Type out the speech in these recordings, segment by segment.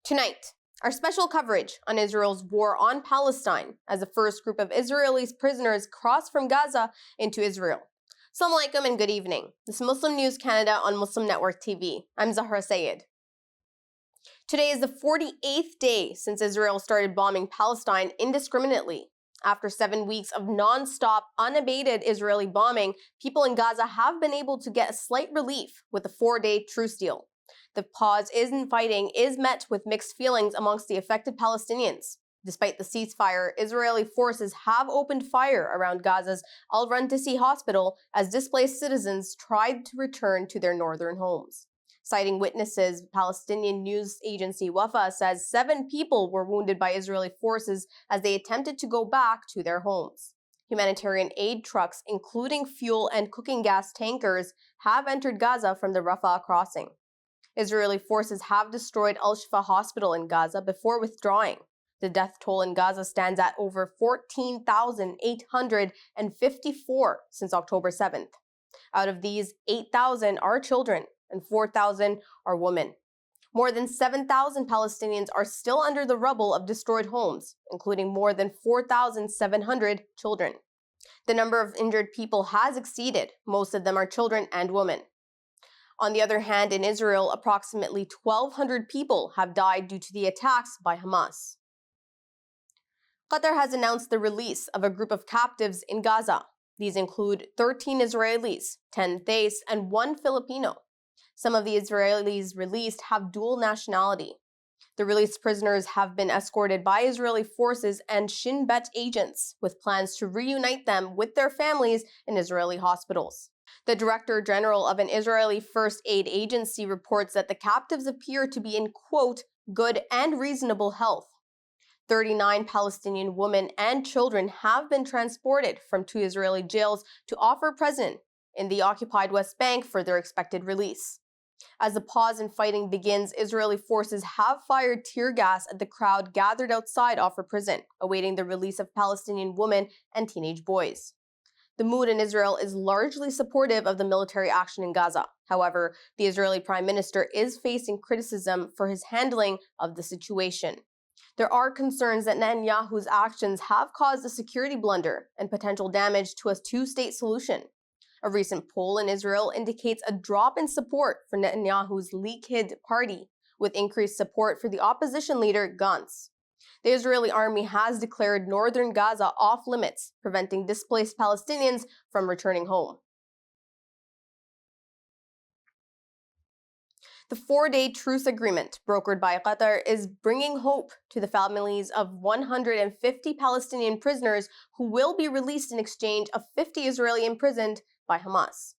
Tonight, our special coverage on Israel's war on Palestine as the first group of Israeli prisoners crossed from Gaza into Israel. Assalamu alaikum and good evening. This is Muslim News Canada on Muslim Network TV. I'm Zahra Sayed. Today is the 48th day since Israel started bombing Palestine indiscriminately. After 7 weeks of non-stop, unabated Israeli bombing, people in Gaza have been able to get a slight relief with a 4-day truce deal. The pause in fighting is met with mixed feelings amongst the affected Palestinians. Despite the ceasefire, Israeli forces have opened fire around Gaza's Al-Rantisi hospital as displaced citizens tried to return to their northern homes. Citing witnesses, Palestinian news agency Wafa says 7 people were wounded by Israeli forces as they attempted to go back to their homes. Humanitarian aid trucks, including fuel and cooking gas tankers, have entered Gaza from the Rafah crossing. Israeli forces have destroyed Al-Shifa hospital in Gaza before withdrawing. The death toll in Gaza stands at over 14,854 since October 7th. Out of these, 8,000 are children and 4,000 are women. More than 7,000 Palestinians are still under the rubble of destroyed homes, including more than 4,700 children. The number of injured people has exceeded. Most of them are children and women. On the other hand, in Israel, approximately 1,200 people have died due to the attacks by Hamas. Qatar has announced the release of a group of captives in Gaza. These include 13 Israelis, 10 Thais, and 1 Filipino. Some of the Israelis released have dual nationality. The released prisoners have been escorted by Israeli forces and Shin Bet agents, with plans to reunite them with their families in Israeli hospitals. The Director General of an Israeli first aid agency reports that the captives appear to be in, quote, good and reasonable health. 39 Palestinian women and children have been transported from 2 Israeli jails to offer prison in the occupied West Bank for their expected release. As the pause in fighting begins, Israeli forces have fired tear gas at the crowd gathered outside Offer prison, awaiting the release of Palestinian women and teenage boys. The mood in Israel is largely supportive of the military action in Gaza. However, the Israeli Prime Minister is facing criticism for his handling of the situation. There are concerns that Netanyahu's actions have caused a security blunder and potential damage to a 2-state solution. A recent poll in Israel indicates a drop in support for Netanyahu's Likud party, with increased support for the opposition leader Gantz. The Israeli army has declared northern Gaza off limits, preventing displaced Palestinians from returning home. The 4-day truce agreement brokered by Qatar is bringing hope to the families of 150 Palestinian prisoners who will be released in exchange of 50 Israeli imprisoned by Hamas.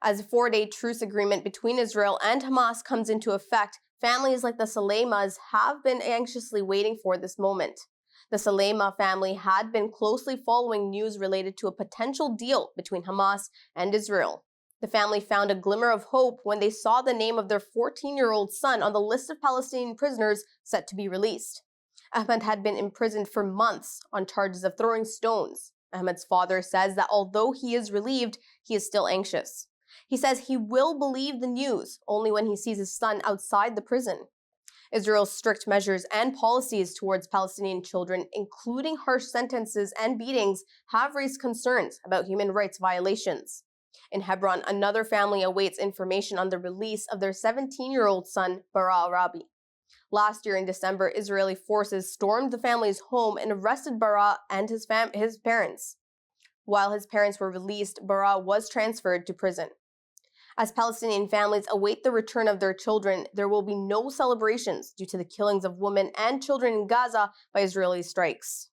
As the 4-day truce agreement between Israel and Hamas comes into effect, families like the Saleimas have been anxiously waiting for this moment. The Saleima family had been closely following news related to a potential deal between Hamas and Israel. The family found a glimmer of hope when they saw the name of their 14-year-old son on the list of Palestinian prisoners set to be released. Ahmed had been imprisoned for months on charges of throwing stones. Ahmed's father says that although he is relieved, he is still anxious. He says he will believe the news only when he sees his son outside the prison. Israel's strict measures and policies towards Palestinian children, including harsh sentences and beatings, have raised concerns about human rights violations. In Hebron, another family awaits information on the release of their 17-year-old son, Bara Rabi. Last year in December, Israeli forces stormed the family's home and arrested Bara and his parents. While his parents were released, Bara was transferred to prison. As Palestinian families await the return of their children, there will be no celebrations due to the killings of women and children in Gaza by Israeli strikes.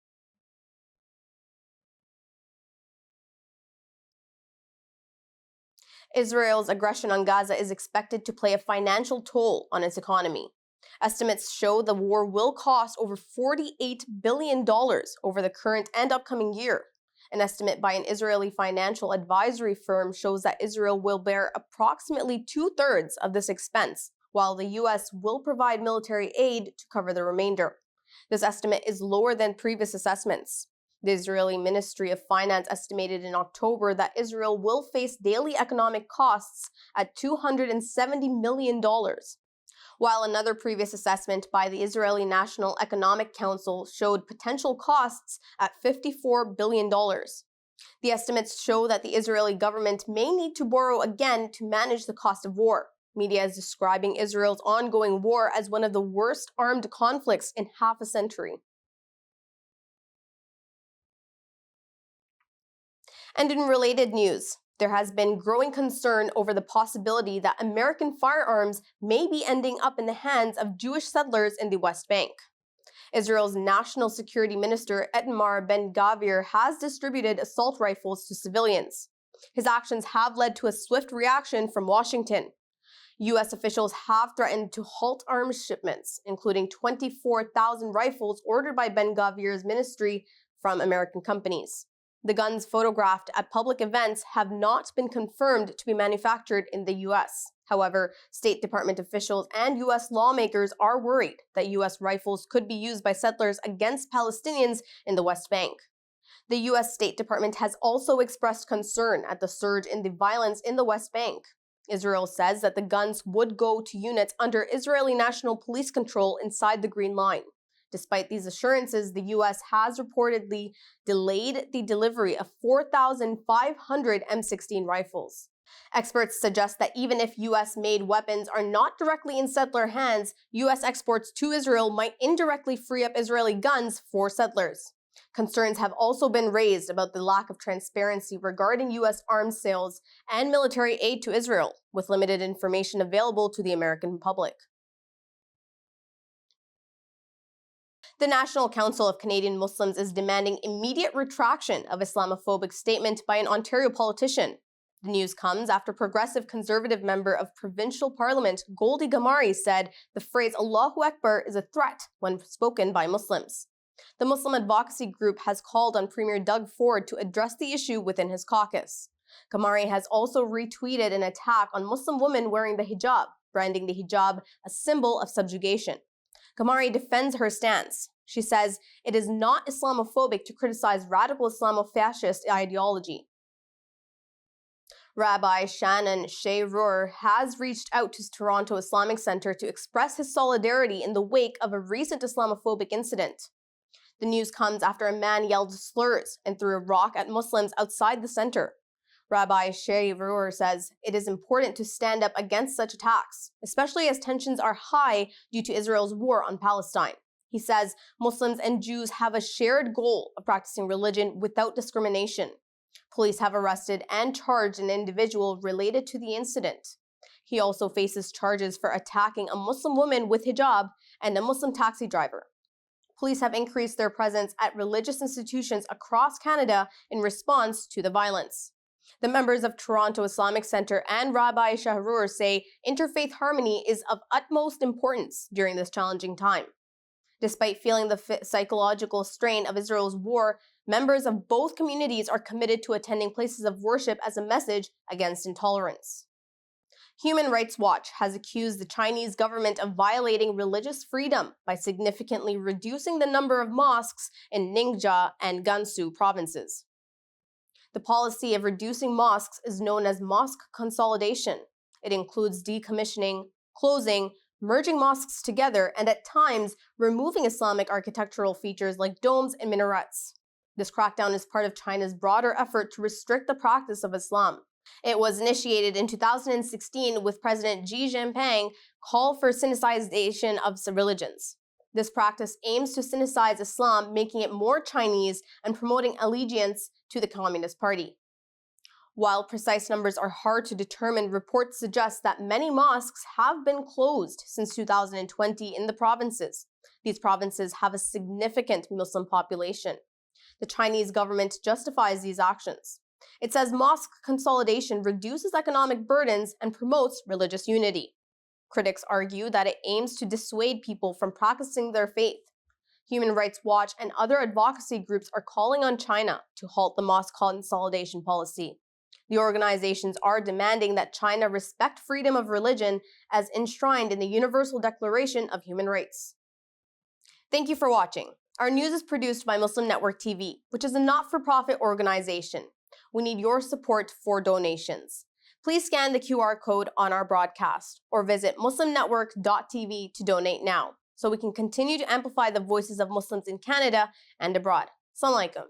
Israel's aggression on Gaza is expected to play a financial toll on its economy. Estimates show the war will cost over $48 billion over the current and upcoming year. An estimate by an Israeli financial advisory firm shows that Israel will bear approximately 2/3 of this expense, while the U.S. will provide military aid to cover the remainder. This estimate is lower than previous assessments. The Israeli Ministry of Finance estimated in October that Israel will face daily economic costs at $270 million. while another previous assessment by the Israeli National Economic Council showed potential costs at $54 billion. The estimates show that the Israeli government may need to borrow again to manage the cost of war. Media is describing Israel's ongoing war as one of the worst armed conflicts in half a century. And in related news, there has been growing concern over the possibility that American firearms may be ending up in the hands of Jewish settlers in the West Bank. Israel's National Security Minister Itamar Ben-Gvir has distributed assault rifles to civilians. His actions have led to a swift reaction from Washington. U.S. officials have threatened to halt arms shipments, including 24,000 rifles ordered by Ben-Gvir's ministry from American companies. The guns photographed at public events have not been confirmed to be manufactured in the U.S. However, State Department officials and U.S. lawmakers are worried that U.S. rifles could be used by settlers against Palestinians in the West Bank. The U.S. State Department has also expressed concern at the surge in the violence in the West Bank. Israel says that the guns would go to units under Israeli National Police control inside the Green Line. Despite these assurances, the U.S. has reportedly delayed the delivery of 4,500 M16 rifles. Experts suggest that even if U.S.-made weapons are not directly in settler hands, U.S. exports to Israel might indirectly free up Israeli guns for settlers. Concerns have also been raised about the lack of transparency regarding U.S. arms sales and military aid to Israel, with limited information available to the American public. The National Council of Canadian Muslims is demanding immediate retraction of Islamophobic statement by an Ontario politician. The news comes after progressive conservative member of provincial parliament Goldie Gamari said the phrase Allahu Akbar is a threat when spoken by Muslims. The Muslim advocacy group has called on Premier Doug Ford to address the issue within his caucus. Gamari has also retweeted an attack on Muslim women wearing the hijab, branding the hijab a symbol of subjugation. Gamari defends her stance. She says it is not Islamophobic to criticize radical Islamofascist ideology. Rabbi Shannon Sheh-Roor has reached out to Toronto Islamic Center to express his solidarity in the wake of a recent Islamophobic incident. The news comes after a man yelled slurs and threw a rock at Muslims outside the center. Rabbi Sheh-Roor says it is important to stand up against such attacks, especially as tensions are high due to Israel's war on Palestine. He says Muslims and Jews have a shared goal of practicing religion without discrimination. Police have arrested and charged an individual related to the incident. He also faces charges for attacking a Muslim woman with hijab and a Muslim taxi driver. Police have increased their presence at religious institutions across Canada in response to the violence. The members of Toronto Islamic Center and Rabbi Sheh-Roor say interfaith harmony is of utmost importance during this challenging time. Despite feeling the psychological strain of Israel's war, members of both communities are committed to attending places of worship as a message against intolerance. Human Rights Watch has accused the Chinese government of violating religious freedom by significantly reducing the number of mosques in Ningxia and Gansu provinces. The policy of reducing mosques is known as mosque consolidation. It includes decommissioning, closing, merging mosques together, and at times removing Islamic architectural features like domes and minarets. This crackdown is part of China's broader effort to restrict the practice of Islam. It was initiated in 2016 with President Xi Jinping call for Sinicization of religions. This practice aims to Sinicize Islam, making it more Chinese and promoting allegiance to the Communist Party. While precise numbers are hard to determine, reports suggest that many mosques have been closed since 2020 in the provinces. These provinces have a significant Muslim population. The Chinese government justifies these actions. It says mosque consolidation reduces economic burdens and promotes religious unity. Critics argue that it aims to dissuade people from practicing their faith. Human Rights Watch and other advocacy groups are calling on China to halt the mosque consolidation policy. The organizations are demanding that China respect freedom of religion as enshrined in the Universal Declaration of Human Rights. Thank you for watching. Our news is produced by Muslim Network TV, which is a not-for-profit organization. We need your support for donations. Please scan the QR code on our broadcast or visit muslimnetwork.tv to donate now, so we can continue to amplify the voices of Muslims in Canada and abroad. Assalamu alaikum.